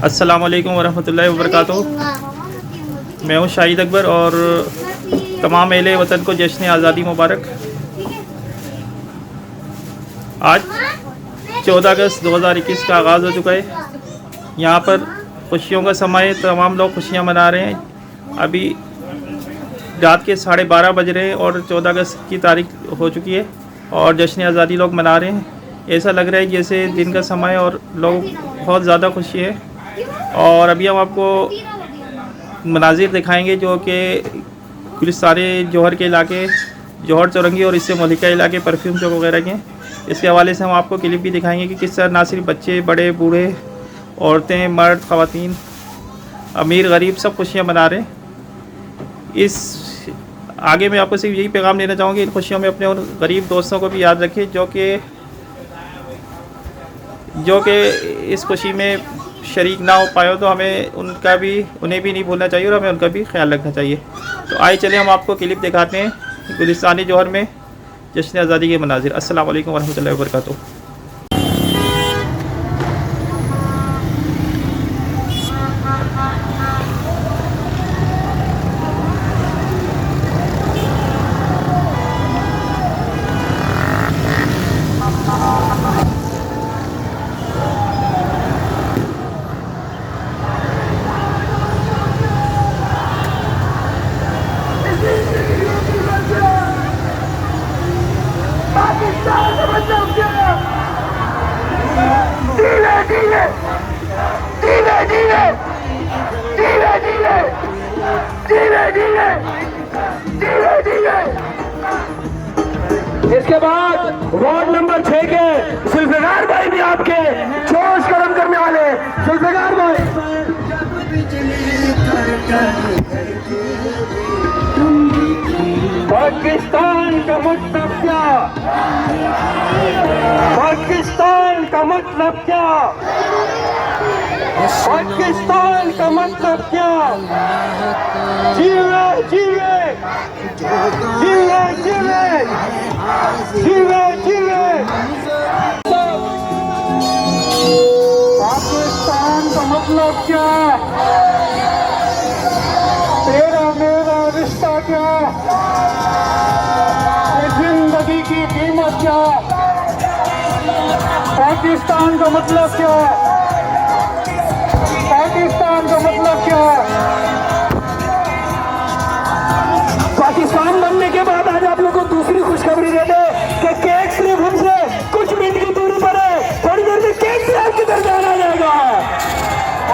अस्सलाम वालेकुम वरहमतुल्लाहि वबरकातुहू। मैं हूँ शाहिद अकबर और तमाम अहले वतन को जश्न आज़ादी मुबारक। आज 14 अगस्त 2021 का आगाज़ हो चुका है। यहाँ पर खुशियों का समय है, तमाम लोग खुशियाँ मना रहे हैं। अभी रात के 12:30 बज रहे हैं और 14 अगस्त की तारीख हो चुकी है और जश्न आज़ादी लोग मना रहे हैं। ऐसा लग रहा है जैसे दिन का समय और लोग बहुत ज़्यादा खुशी है। और अभी हम आपको मनाजिर दिखाएंगे जो कि गुलिस्तान जौहर के इलाके, जौहर चौरंगी और इससे मलिका इलाके परफ्यूम चौक वगैरह के। इसके हवाले से हम आपको क्लिप भी दिखाएंगे कि किस तरह ना सिर्फ बच्चे, बड़े, बूढ़े, औरतें, मर्द, ख़वातीन, अमीर, गरीब सब खुशियाँ मना रहे हैं। इस आगे मैं आपको सिर्फ यही पैगाम देना चाहूँगी, इन खुशियों में अपने उन गरीब दोस्तों को भी याद रखें जो कि इस खुशी में शरीक ना हो पाए, तो हमें उन्हें भी नहीं भूलना चाहिए और हमें उनका भी ख्याल रखना चाहिए। तो आइए चलिए हम आपको क्लिप दिखाते हैं गुलिस्तान जौहर में जश्न आज़ादी के मनाजिर। अस्सलाम वालेकुम वरहमतुल्लाहि वबरकातुहू। इसके बाद वार्ड नंबर 6 के जुल्फिकार भाई भी आपके जोश गर्म करने वाले जुल्फिकार भाई। पाकिस्तान का मतलब क्या? पाकिस्तान का मतलब क्या? पाकिस्तान का मतलब क्या? जीवे जीवे जीवे जीवे जीवे जीवे पाकिस्तान का मतलब क्या? तेरा मेरा रिश्ता क्या? जिंदगी की कीमत क्या? पाकिस्तान का मतलब क्या? पाकिस्तान का मतलब क्या? पाकिस्तान बनने के बाद आज आप लोगों को दूसरी खुशखबरी दे दे कि केक सिर्फ हमसे कुछ मिनट की दूरी पर है। थोड़ी देर में केक से आपके दरमियान आ जाएगा।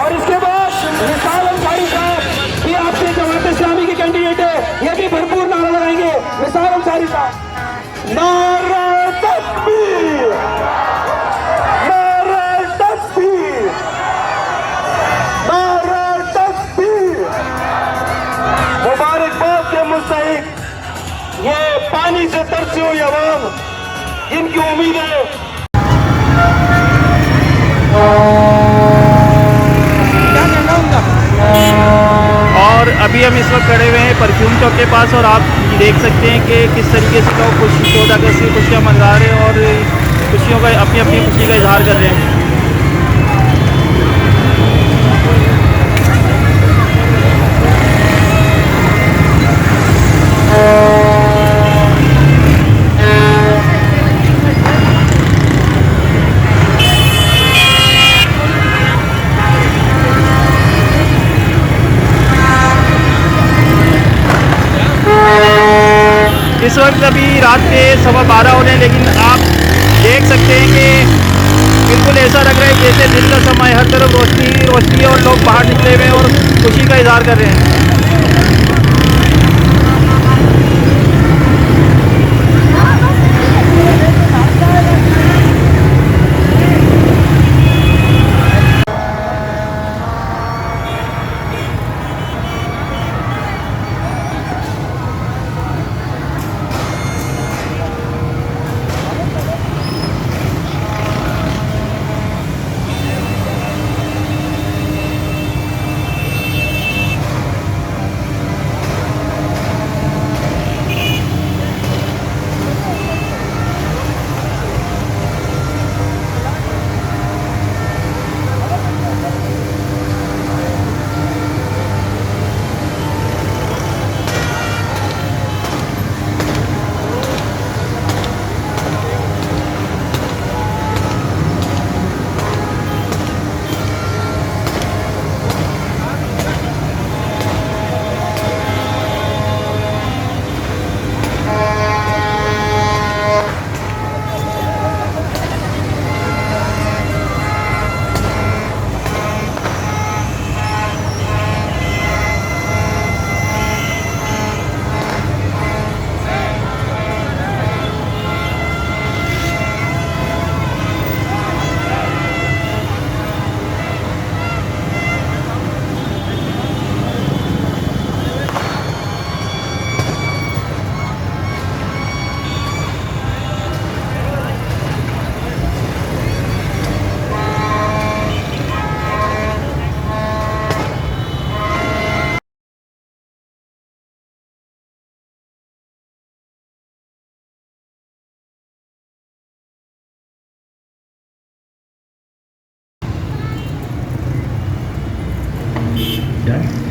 और इसके बाद मिसाल अंसारी साहब ये आपसे जमात इस्लामी के कैंडिडेट है, ये भी भरपूर नारा लगाएंगे। मिसाल अंसारी साहब, नारा तकबीर, नारा तकबीर, नारा तकबीर। मुबारकबाद के मुस्तहिक ये पानी से तरसी हुई अवाम, इनकी उम्मीद है। और अभी हम इस वक्त खड़े हुए हैं परफ्यूम चौक के पास और आप देख सकते हैं कि किस तरीके से लोग 14 अगस्त की खुशियाँ मना रहे हैं और खुशियों का अपनी अपनी खुशी का इजहार कर रहे हैं। इस वक्त अभी रात के 12:15 हो रहे हैं, लेकिन आप देख सकते हैं कि बिल्कुल ऐसा लग रहा है जैसे दिन का समय, हर तरफ रोशनी रोशनी और लोग बाहर निकले हुए हैं और खुशी का इजहार कर रहे हैं। जाए।